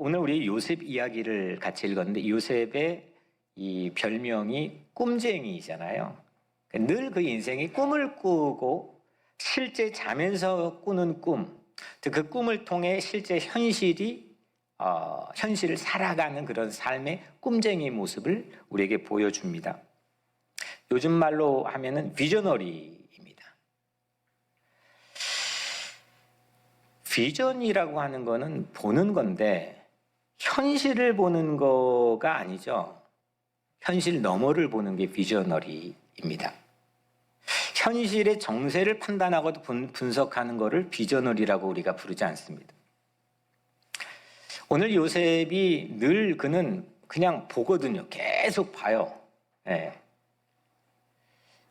오늘 우리 요셉 이야기를 같이 읽었는데 요셉의 이 별명이 꿈쟁이잖아요. 늘 그 인생이 꿈을 꾸고 실제 자면서 꾸는 꿈, 그 꿈을 통해 실제 현실을 살아가는 그런 삶의 꿈쟁이 모습을 우리에게 보여줍니다. 요즘 말로 하면은 비저너리입니다. 비전이라고 하는 거는 보는 건데 현실을 보는 거가 아니죠. 현실 너머를 보는 게 비저너리입니다. 현실의 정세를 판단하고 분석하는 것을 비저너리라고 우리가 부르지 않습니다. 오늘 요셉이 늘 그는 그냥 보거든요. 계속 봐요. 예.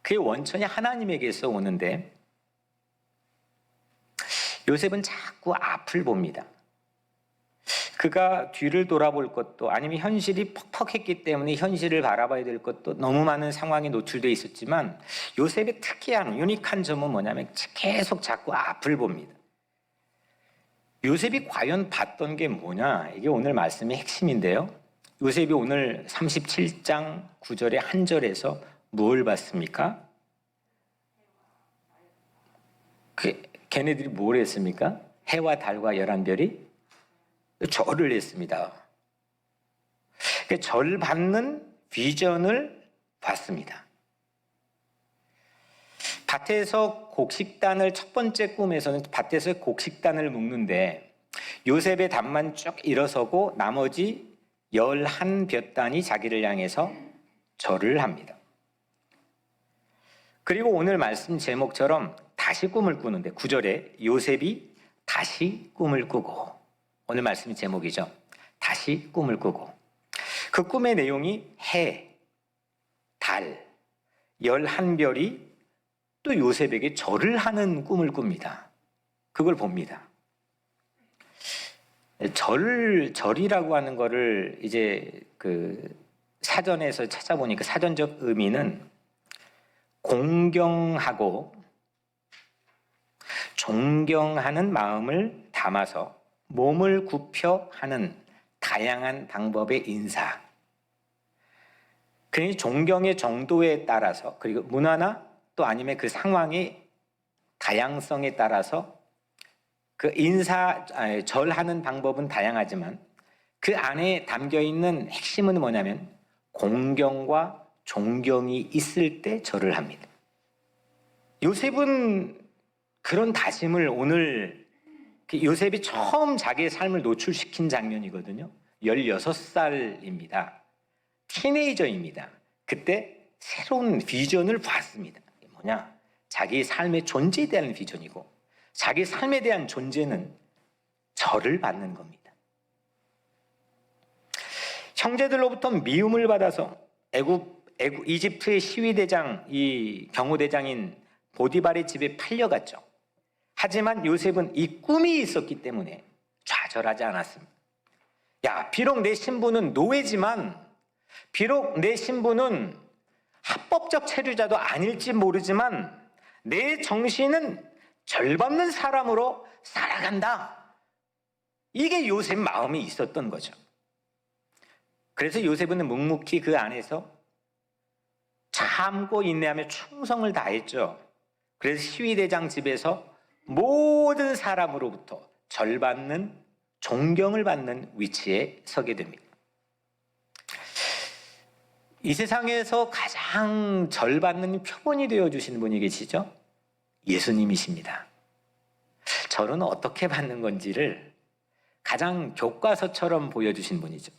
그의 원천이 하나님에게서 오는데 요셉은 자꾸 앞을 봅니다. 그가 뒤를 돌아볼 것도 아니면 현실이 퍽퍽했기 때문에 현실을 바라봐야 될 것도 너무 많은 상황에 노출되어 있었지만 요셉의 특이한 유니크한 점은 뭐냐면 계속 자꾸 앞을 봅니다. 요셉이 과연 봤던 게 뭐냐? 이게 오늘 말씀의 핵심인데요. 요셉이 오늘 37장 9절의 한 절에서 뭘 봤습니까? 걔네들이 뭘 했습니까? 해와 달과 11별이 절을 했습니다. 절 받는 비전을 봤습니다. 밭에서 곡식단을 첫 번째 꿈에서는 밭에서 곡식단을 묶는데 요셉의 단만 쭉 일어서고 나머지 11볕단이 자기를 향해서 절을 합니다. 그리고 오늘 말씀 제목처럼 다시 꿈을 꾸는데 9절에 요셉이 다시 꿈을 꾸고, 오늘 말씀의 제목이죠. 다시 꿈을 꾸고. 그 꿈의 내용이 해, 달, 11별이 또 요셉에게 절을 하는 꿈을 꿉니다. 그걸 봅니다. 절이라고 하는 거를 이제 그 사전에서 찾아보니까 사전적 의미는 공경하고 존경하는 마음을 담아서 몸을 굽혀 하는 다양한 방법의 인사. 그러니 존경의 정도에 따라서 그리고 문화나 또 아니면 그 상황의 다양성에 따라서 그 절하는 방법은 다양하지만 그 안에 담겨 있는 핵심은 뭐냐면 공경과 존경이 있을 때 절을 합니다. 요셉은 그런 다짐을 오늘 요셉이 처음 자기의 삶을 노출시킨 장면이거든요. 16살입니다. 티네이저입니다. 그때 새로운 비전을 봤습니다. 뭐냐? 자기 삶의 존재에 대한 비전이고 자기 삶에 대한 존재는 절을 받는 겁니다. 형제들로부터 미움을 받아서 이집트의 시위대장, 이 경호대장인 보디발의 집에 팔려갔죠. 하지만 요셉은 이 꿈이 있었기 때문에 좌절하지 않았습니다. 비록 내 신분은 노예지만, 비록 내 신분은 합법적 체류자도 아닐지 모르지만 내 정신은 절받는 사람으로 살아간다. 이게 요셉 마음이 있었던 거죠. 그래서 요셉은 묵묵히 그 안에서 참고 인내하며 충성을 다했죠. 그래서 시위대장 집에서 모든 사람으로부터 절받는, 존경을 받는 위치에 서게 됩니다. 이 세상에서 가장 절받는 표본이 되어주신 분이 계시죠? 예수님이십니다. 절은 어떻게 받는 건지를 가장 교과서처럼 보여주신 분이죠.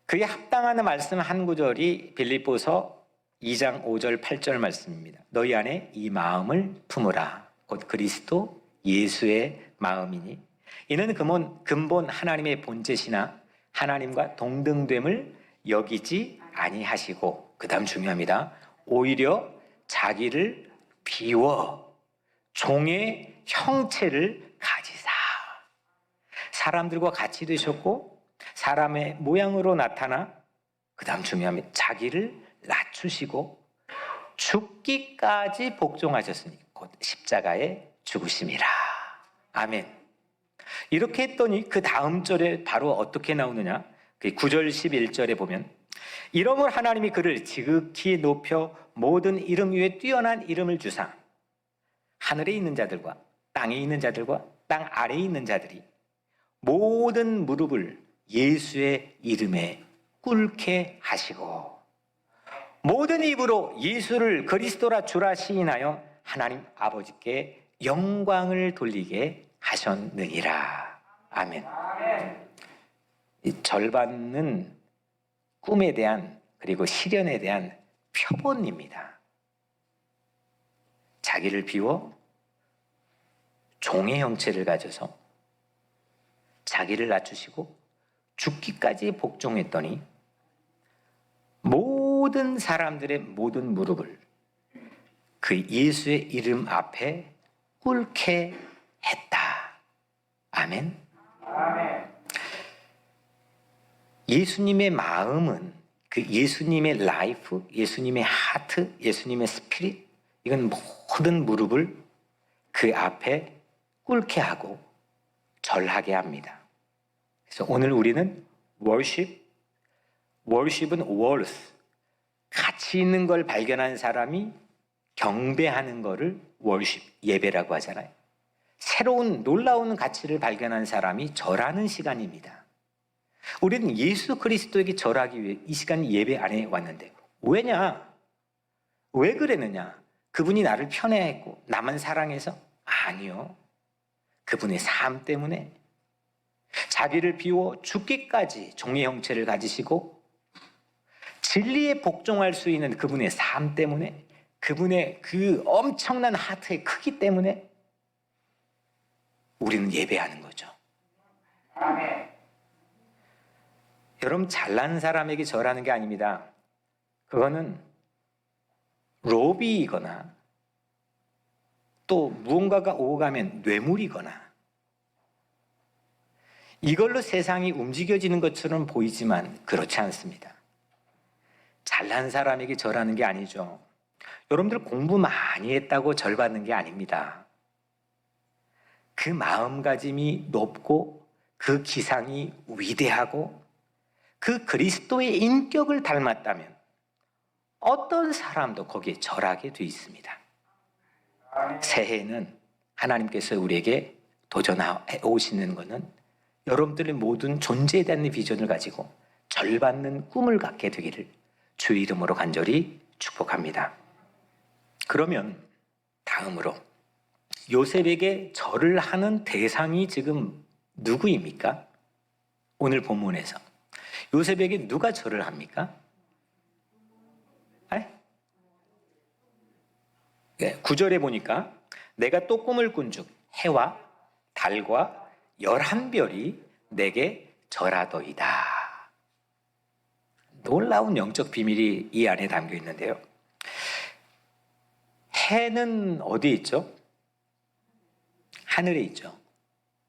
그에 합당하는 말씀 한 구절이 빌립보서 2장 5절 8절 말씀입니다. 너희 안에 이 마음을 품으라. 곧 그리스도 예수의 마음이니 이는 근본 하나님의 본체시나 하나님과 동등됨을 여기지 아니하시고, 그 다음 중요합니다. 오히려 자기를 비워 종의 형체를 가지사. 사람들과 같이 되셨고 사람의 모양으로 나타나, 그 다음 중요합니다. 자기를 낮추시고 죽기까지 복종하셨으니 곧 십자가에 죽으심이라. 아멘. 이렇게 했더니 그 다음 절에 바로 어떻게 나오느냐? 그 9절 11절에 보면 이러므로 하나님이 그를 지극히 높여 모든 이름 위에 뛰어난 이름을 주사 하늘에 있는 자들과 땅에 있는 자들과 땅 아래에 있는 자들이 모든 무릎을 예수의 이름에 꿇게 하시고 모든 입으로 예수를 그리스도라 주라 시인하여 하나님 아버지께 영광을 돌리게 하셨느니라. 아멘. 이 절반은 꿈에 대한 그리고 시련에 대한 표본입니다. 자기를 비워 종의 형체를 가져서 자기를 낮추시고 죽기까지 복종했더니 모든 사람들의 모든 무릎을 그 예수의 이름 앞에 꿇게 했다. 아멘. 예수님의 마음은 그 예수님의 라이프, 예수님의 하트, 예수님의 스피릿, 이건 모든 무릎을 그 앞에 꿇게 하고 절하게 합니다. 그래서 오늘 우리는 worship은 worth, 가치 있는 걸 발견한 사람이 경배하는 거를 worship, 예배라고 하잖아요. 새로운 놀라운 가치를 발견한 사람이 절하는 시간입니다. 우리는 예수 그리스도에게 절하기 위해 이 시간 예배 안에 왔는데 왜냐? 왜 그랬느냐? 그분이 나를 편애했고 나만 사랑해서? 아니요. 그분의 삶 때문에 자기를 비워 죽기까지 종의 형체를 가지시고 진리에 복종할 수 있는 그분의 삶 때문에 그분의 그 엄청난 하트의 크기 때문에 우리는 예배하는 거죠. 아멘. 여러분 잘난 사람에게 절하는 게 아닙니다. 그거는 로비이거나 또 무언가가 오고 가면 뇌물이거나 이걸로 세상이 움직여지는 것처럼 보이지만 그렇지 않습니다. 잘난 사람에게 절하는 게 아니죠. 여러분들 공부 많이 했다고 절받는 게 아닙니다. 그 마음가짐이 높고 그 기상이 위대하고 그 그리스도의 인격을 닮았다면 어떤 사람도 거기에 절하게 돼 있습니다. 새해에는 하나님께서 우리에게 도전해 오시는 것은 여러분들의 모든 존재에 대한 비전을 가지고 절받는 꿈을 갖게 되기를 주의 이름으로 간절히 축복합니다. 그러면 다음으로 요셉에게 절을 하는 대상이 지금 누구입니까? 오늘 본문에서 요셉에게 누가 절을 합니까? 9절에 보니까 내가 또 꿈을 꾼즉 해와 달과 11별이 내게 절하더이다. 놀라운 영적 비밀이 이 안에 담겨 있는데요. 해는 어디에 있죠? 하늘에 있죠.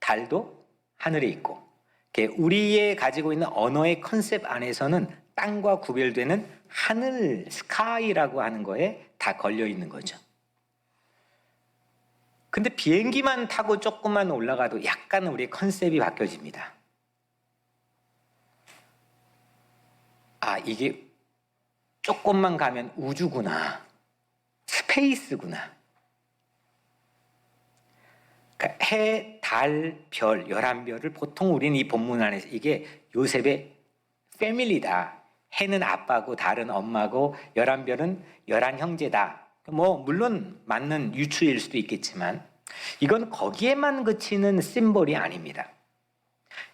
달도 하늘에 있고 우리의 가지고 있는 언어의 컨셉 안에서는 땅과 구별되는 하늘, 스카이라고 하는 거에 다 걸려 있는 거죠. 근데 비행기만 타고 조금만 올라가도 약간 우리의 컨셉이 바뀌어집니다. 아, 이게 조금만 가면 우주구나, 스페이스구나. 그러니까 해, 달, 별, 11별을 보통 우리는 이 본문 안에서 이게 요셉의 패밀리다. 해는 아빠고 달은 엄마고 11별은 11형제다. 물론 맞는 유추일 수도 있겠지만 이건 거기에만 그치는 심볼이 아닙니다.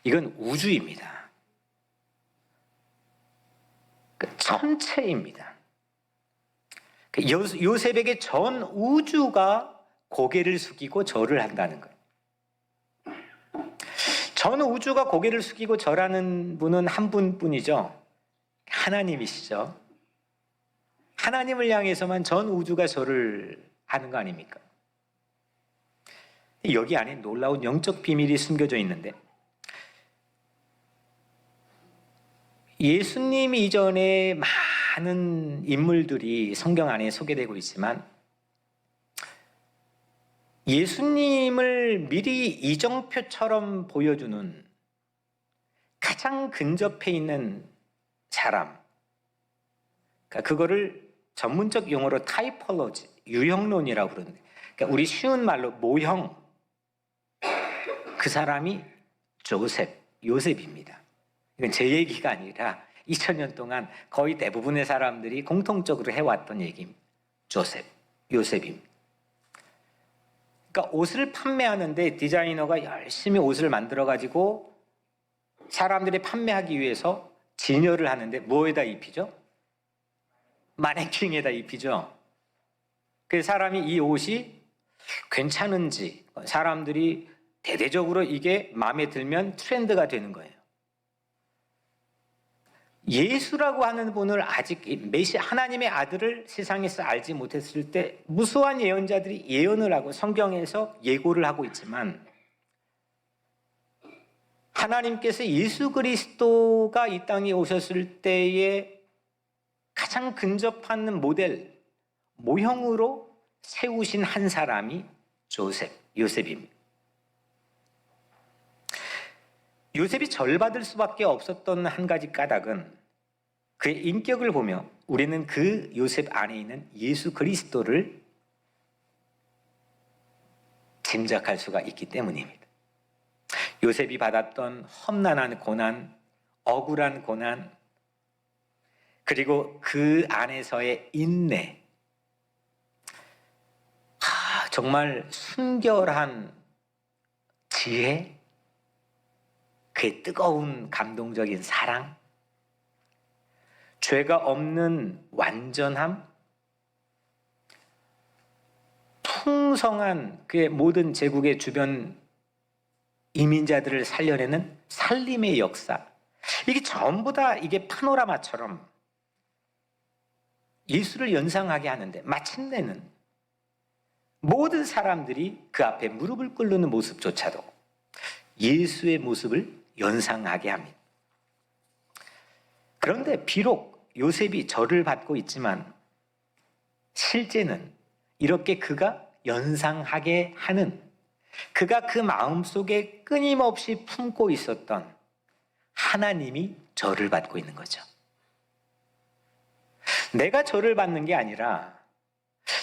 이건 우주입니다. 천체입니다. 요셉에게 전 우주가 고개를 숙이고 절을 한다는 거예요. 전 우주가 고개를 숙이고 절하는 분은 한 분뿐이죠. 하나님이시죠. 하나님을 향해서만 전 우주가 절을 하는 거 아닙니까? 여기 안에 놀라운 영적 비밀이 숨겨져 있는데 예수님 이전에 많은 인물들이 성경 안에 소개되고 있지만 예수님을 미리 이정표처럼 보여주는 가장 근접해 있는 사람, 그러니까 그거를 전문적 용어로 타이폴로지, 유형론이라고 그러는데, 그러니까 우리 쉬운 말로 모형, 그 사람이 요셉입니다. 이건 제 얘기가 아니라 2000년 동안 거의 대부분의 사람들이 공통적으로 해왔던 얘기입니다. 요셉입니다. 그러니까 옷을 판매하는데 디자이너가 열심히 옷을 만들어가지고 사람들이 판매하기 위해서 진열을 하는데 뭐에다 입히죠? 마네킹에다 입히죠. 그래서 사람이 이 옷이 괜찮은지, 사람들이 대대적으로 이게 마음에 들면 트렌드가 되는 거예요. 예수라고 하는 분을 아직 하나님의 아들을 세상에서 알지 못했을 때 무수한 예언자들이 예언을 하고 성경에서 예고를 하고 있지만, 하나님께서 예수 그리스도가 이 땅에 오셨을 때에 가장 근접한 모델, 모형으로 세우신 한 사람이 요셉입니다. 요셉이 절받을 수밖에 없었던 한 가지 까닭은 그의 인격을 보며 우리는 그 요셉 안에 있는 예수 그리스도를 짐작할 수가 있기 때문입니다. 요셉이 받았던 험난한 고난, 억울한 고난, 그리고 그 안에서의 인내, 정말 순결한 지혜, 그의 뜨거운 감동적인 사랑, 죄가 없는 완전함, 풍성한 그의 모든 제국의 주변 이민자들을 살려내는 살림의 역사, 이게 전부 다 이게 파노라마처럼 예수를 연상하게 하는데, 마침내는 모든 사람들이 그 앞에 무릎을 꿇는 모습조차도 예수의 모습을 연상하게 합니다. 그런데 비록 요셉이 절을 받고 있지만 실제는 이렇게 그가 연상하게 하는, 그가 그 마음속에 끊임없이 품고 있었던 하나님이 절을 받고 있는 거죠. 내가 절을 받는 게 아니라,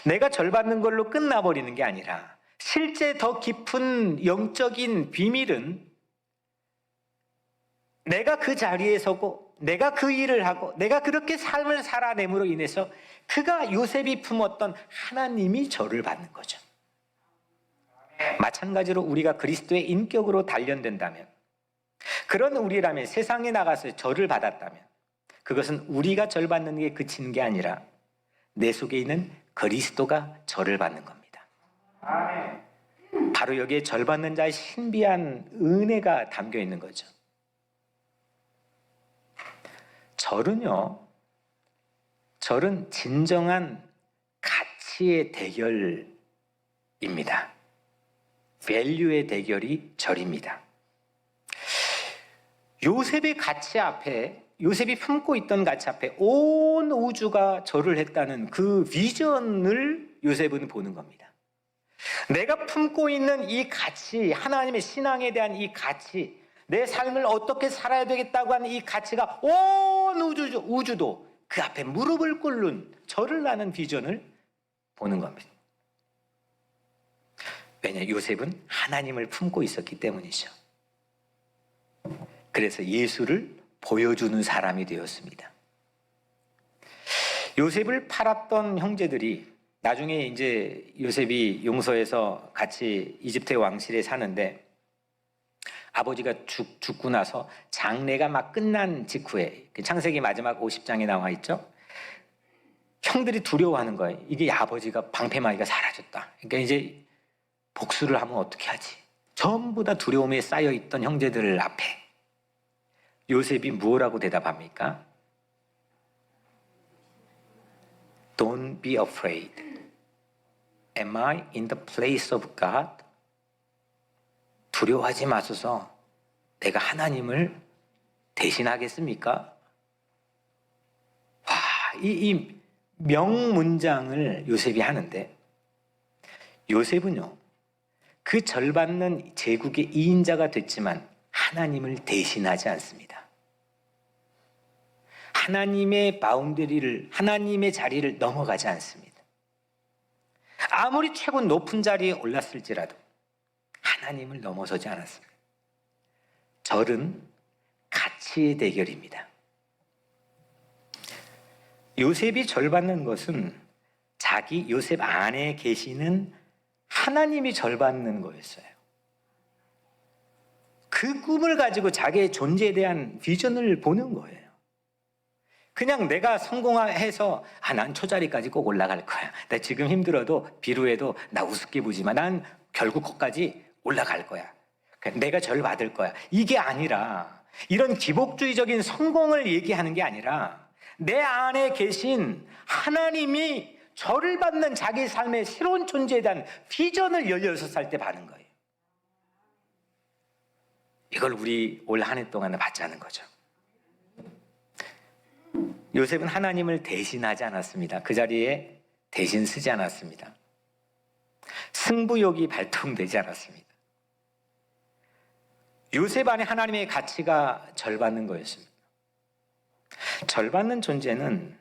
내가 절 받는 걸로 끝나버리는 게 아니라, 실제 더 깊은 영적인 비밀은 내가 그 자리에 서고 내가 그 일을 하고 내가 그렇게 삶을 살아냄으로 인해서 그가 요셉이 품었던 하나님이 저를 받는 거죠. 마찬가지로 우리가 그리스도의 인격으로 단련된다면, 그런 우리라면 세상에 나가서 저를 받았다면, 그것은 우리가 절 받는 게 그치는 게 아니라 내 속에 있는 그리스도가 저를 받는 겁니다. 바로 여기에 절 받는 자의 신비한 은혜가 담겨 있는 거죠. 절은 진정한 가치의 대결입니다. 밸류의 대결이 절입니다. 요셉의 가치 앞에, 요셉이 품고 있던 가치 앞에 온 우주가 절을 했다는 그 비전을 요셉은 보는 겁니다. 내가 품고 있는 이 가치, 하나님의 신앙에 대한 이 가치, 내 삶을 어떻게 살아야 되겠다고 하는 이 가치가 온 우주도 그 앞에 무릎을 꿇는, 절을 하는 비전을 보는 겁니다. 왜냐, 요셉은 하나님을 품고 있었기 때문이죠. 그래서 예수를 보여주는 사람이 되었습니다. 요셉을 팔았던 형제들이 나중에 이제 요셉이 용서해서 같이 이집트의 왕실에 사는데, 아버지가 죽고 나서 장례가 막 끝난 직후에, 창세기 마지막 50장에 나와 있죠. 형들이 두려워하는 거예요. 이게 아버지가 방패막이가 사라졌다. 그러니까 이제 복수를 하면 어떻게 하지? 전부 다 두려움에 쌓여있던 형제들 앞에 요셉이 뭐라고 대답합니까? Don't be afraid. Am I in the place of God? 두려워하지 마소서. 내가 하나님을 대신하겠습니까? 와, 이 명문장을 요셉이 하는데, 요셉은요, 그 절받는 제국의 2인자가 됐지만 하나님을 대신하지 않습니다. 하나님의 바운더리를, 하나님의 자리를 넘어가지 않습니다. 아무리 최고 높은 자리에 올랐을지라도 하나님을 넘어서지 않았습니다. 절은 가치의 대결입니다. 요셉이 절받는 것은 자기 요셉 안에 계시는 하나님이 절받는 거였어요. 그 꿈을 가지고 자기의 존재에 대한 비전을 보는 거예요. 그냥 내가 성공해서 난 초자리까지 꼭 올라갈 거야. 나 지금 힘들어도 비루해도 나 우습게 보지만 난 결국 거기까지 올라갈 거야. 내가 절 받을 거야. 이게 아니라, 이런 기복주의적인 성공을 얘기하는 게 아니라 내 안에 계신 하나님이 저를 받는 자기 삶의 새로운 존재에 대한 비전을 16살 때 받는 거예요. 이걸 우리 올 한 해 동안 받자는 거죠. 요셉은 하나님을 대신하지 않았습니다. 그 자리에 대신 쓰지 않았습니다. 승부욕이 발동되지 않았습니다. 요셉 안에 하나님의 가치가 절받는 거였습니다. 절받는 존재는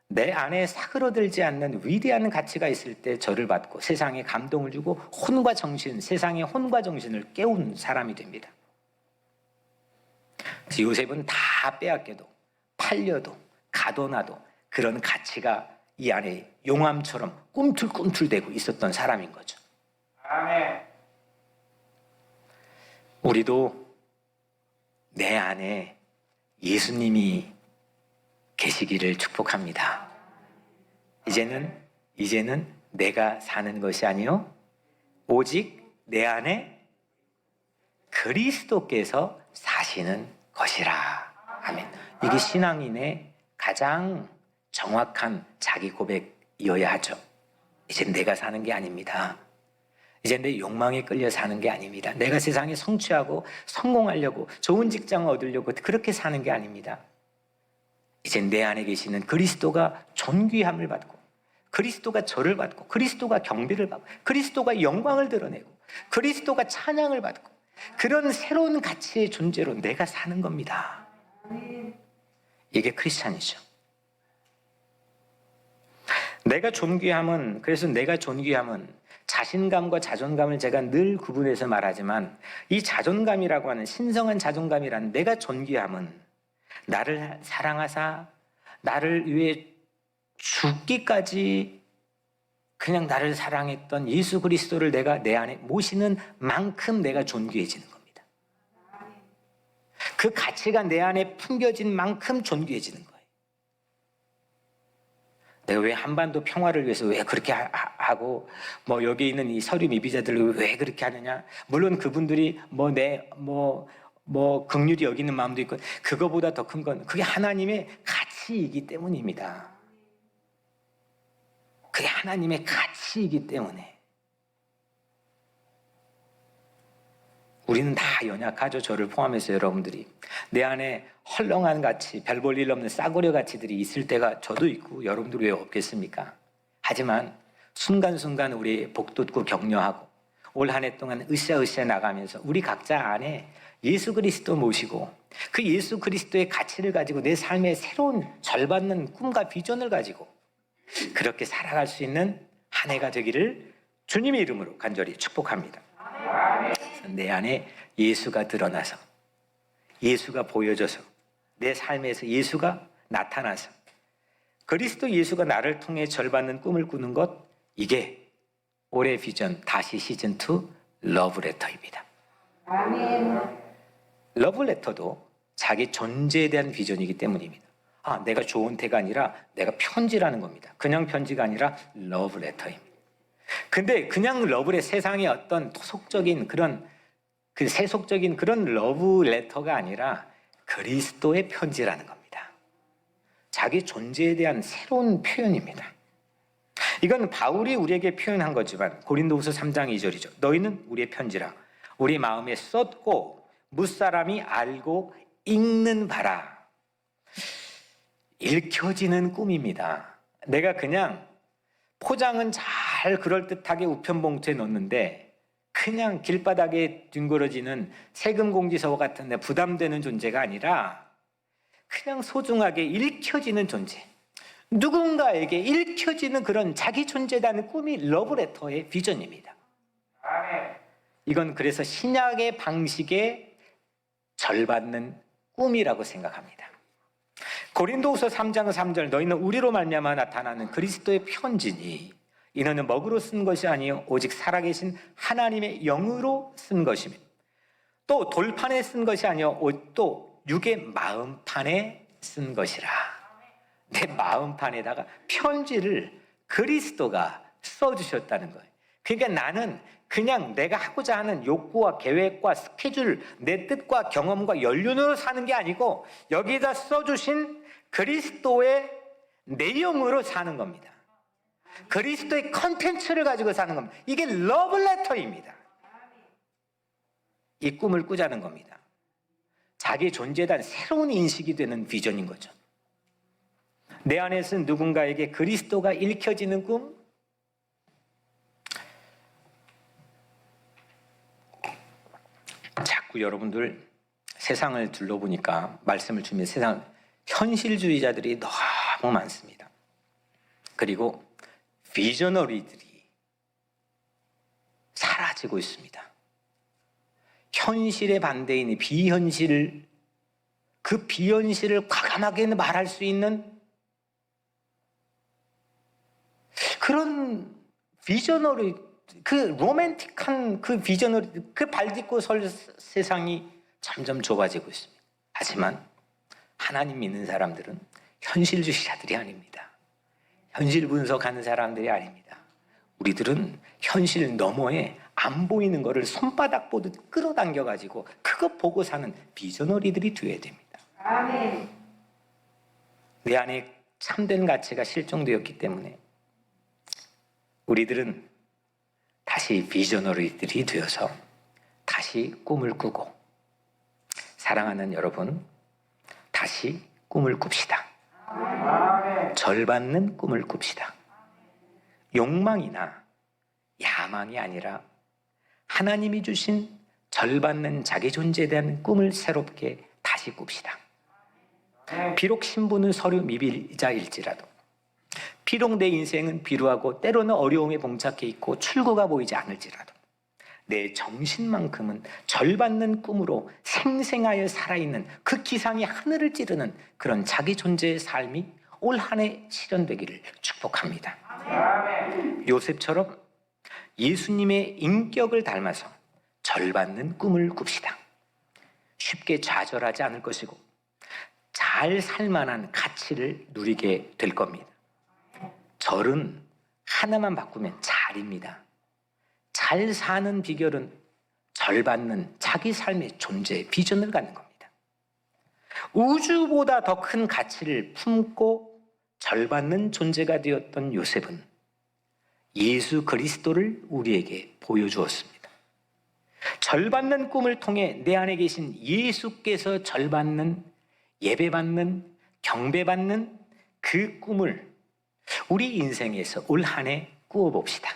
내 안에 사그러들지 않는 위대한 가치가 있을 때 절을 받고 세상에 감동을 주고 혼과 정신, 세상의 혼과 정신을 깨운 사람이 됩니다. 요셉은 다 빼앗겨도 팔려도 가둬놔도 그런 가치가 이 안에 용암처럼 꿈틀꿈틀대고 있었던 사람인 거죠. 아멘. 우리도 내 안에 예수님이 계시기를 축복합니다. 이제는 내가 사는 것이 아니요 오직 내 안에 그리스도께서 사시는 것이라. 아멘. 이게 신앙인의 가장 정확한 자기 고백이어야 하죠. 이제 내가 사는 게 아닙니다. 이제 내 욕망에 끌려 사는 게 아닙니다. 내가 세상에 성취하고 성공하려고 좋은 직장을 얻으려고 그렇게 사는 게 아닙니다. 이제 내 안에 계시는 그리스도가 존귀함을 받고 그리스도가 절을 받고 그리스도가 경배를 받고 그리스도가 영광을 드러내고 그리스도가 찬양을 받고 그런 새로운 가치의 존재로 내가 사는 겁니다. 이게 크리스찬이죠. 그래서 내가 존귀함은 자신감과 자존감을 제가 늘 구분해서 말하지만 이 자존감이라고 하는 신성한 자존감이란 내가 존귀함은 나를 사랑하사 나를 위해 죽기까지 그냥 나를 사랑했던 예수 그리스도를 내가 내 안에 모시는 만큼 내가 존귀해지는 겁니다. 그 가치가 내 안에 품겨진 만큼 존귀해지는 거예요. 내가 왜 한반도 평화를 위해서 왜 그렇게 하고 여기 있는 이 서류 미비자들을 왜 그렇게 하느냐. 물론 그분들이 긍휼히 여기는 마음도 있고 그거보다 더 큰 건 그게 하나님의 가치이기 때문입니다. 그게 하나님의 가치이기 때문에 우리는 다 연약하죠. 저를 포함해서 여러분들이 내 안에 헐렁한 가치, 별 볼 일 없는 싸구려 가치들이 있을 때가 저도 있고 여러분들 왜 없겠습니까? 하지만 순간순간 우리 복돋고 격려하고 올 한 해 동안 으쌰으쌰 나가면서 우리 각자 안에 예수 그리스도 모시고 그 예수 그리스도의 가치를 가지고 내 삶의 새로운 절받는 꿈과 비전을 가지고 그렇게 살아갈 수 있는 한 해가 되기를 주님의 이름으로 간절히 축복합니다. 내 안에 예수가 드러나서 예수가 보여져서 내 삶에서 예수가 나타나서 그리스도 예수가 나를 통해 절받는 꿈을 꾸는 것, 이게 올해 비전 다시 시즌2 러브레터입니다. 아멘. 러브레터도 자기 존재에 대한 비전이기 때문입니다. 내가 좋은 태가 아니라 내가 편지라는 겁니다. 그냥 편지가 아니라 러브레터입니다. 근데 그냥 세상의 어떤 토속적인 그런 세속적인 그런 러브레터가 아니라 그리스도의 편지라는 겁니다. 자기 존재에 대한 새로운 표현입니다. 이건 바울이 우리에게 표현한 거지만 고린도후서 3장 2절이죠. 너희는 우리의 편지라 우리 마음에 썼고 무사람이 알고 읽는 바라. 읽혀지는 꿈입니다. 내가 그냥 포장은 잘 그럴듯하게 우편봉투에 넣는데 그 그냥 길바닥에 뒹굴어지는 세금공지서 같은 데 부담되는 존재가 아니라 그냥 소중하게 읽혀지는 존재, 누군가에게 읽혀지는 그런 자기 존재라는 꿈이 러브레터의 비전입니다. 이건 그래서 신약의 방식의 절받는 꿈이라고 생각합니다. 고린도후서 3장 3절 너희는 우리로 말미암아 나타나는 그리스도의 편지니 이는 먹으로 쓴 것이 아니요 오직 살아계신 하나님의 영으로 쓴 것이며 또 돌판에 쓴 것이 아니요 또 육의 마음판에 쓴 것이라. 내 마음판에다가 편지를 그리스도가 써주셨다는 거예요. 그러니까 나는 그냥 내가 하고자 하는 욕구와 계획과 스케줄, 내 뜻과 경험과 연륜으로 사는 게 아니고 여기다 써주신 그리스도의 내용으로 사는 겁니다. 그리스도의 컨텐츠를 가지고 사는 겁니다. 이게 러브레터입니다. 이 꿈을 꾸자는 겁니다. 자기 존재에 대한 새로운 인식이 되는 비전인 거죠. 내 안에서 누군가에게 그리스도가 읽혀지는 꿈? 자꾸 여러분들 세상을 둘러보니까 말씀을 주면 세상 현실주의자들이 너무 많습니다. 그리고 비저너리들이 사라지고 있습니다. 현실의 반대인 비현실, 그 비현실을 과감하게 말할 수 있는 그런 비저너리, 그 로맨틱한 그 비전을 그 발딛고 설 세상이 점점 좁아지고 있습니다. 하지만 하나님 믿는 사람들은 현실주의자들이 아닙니다. 현실 분석하는 사람들이 아닙니다. 우리들은 현실 너머에 안 보이는 거를 손바닥 보듯 끌어당겨가지고 그거 보고 사는 비저너리들이 되어야 됩니다. 아멘. 내 안에 참된 가치가 실종되었기 때문에 우리들은 다시 비저너리들이 되어서 다시 꿈을 꾸고, 사랑하는 여러분, 다시 꿈을 꿉시다. 절받는 꿈을 꿉시다. 욕망이나 야망이 아니라 하나님이 주신 절받는 자기 존재에 대한 꿈을 새롭게 다시 꿉시다. 비록 신부는 서류 미비자일지라도, 비록 내 인생은 비루하고 때로는 어려움에 봉착해 있고 출구가 보이지 않을지라도 내 정신만큼은 절받는 꿈으로 생생하여 살아있는 그 기상이 하늘을 찌르는 그런 자기 존재의 삶이 올 한 해 실현되기를 축복합니다. 요셉처럼 예수님의 인격을 닮아서 절받는 꿈을 꿉시다. 쉽게 좌절하지 않을 것이고 잘 살만한 가치를 누리게 될 겁니다. 절은 하나만 바꾸면 잘입니다. 잘 사는 비결은 절받는 자기 삶의 존재, 비전을 갖는 겁니다. 우주보다 더 큰 가치를 품고 절받는 존재가 되었던 요셉은 예수 그리스도를 우리에게 보여주었습니다. 절받는 꿈을 통해 내 안에 계신 예수께서 절받는, 예배받는, 경배받는 그 꿈을 우리 인생에서 올 한 해 꾸어봅시다.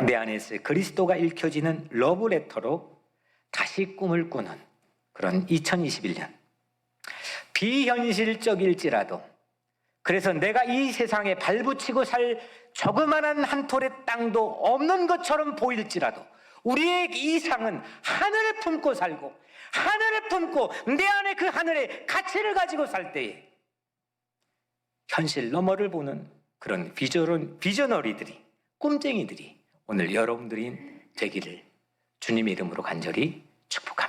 내 안에서 그리스도가 읽혀지는 러브레터로 다시 꿈을 꾸는 그런 2021년. 비현실적일지라도, 그래서 내가 이 세상에 발붙이고 살 조그만한 한 톨의 땅도 없는 것처럼 보일지라도 우리의 이상은 하늘을 품고 살고, 하늘을 품고 내 안에 그 하늘의 가치를 가지고 살 때에 현실 너머를 보는 그런 비저너리들이, 꿈쟁이들이 오늘 여러분들이 되기를 주님의 이름으로 간절히 축복합니다.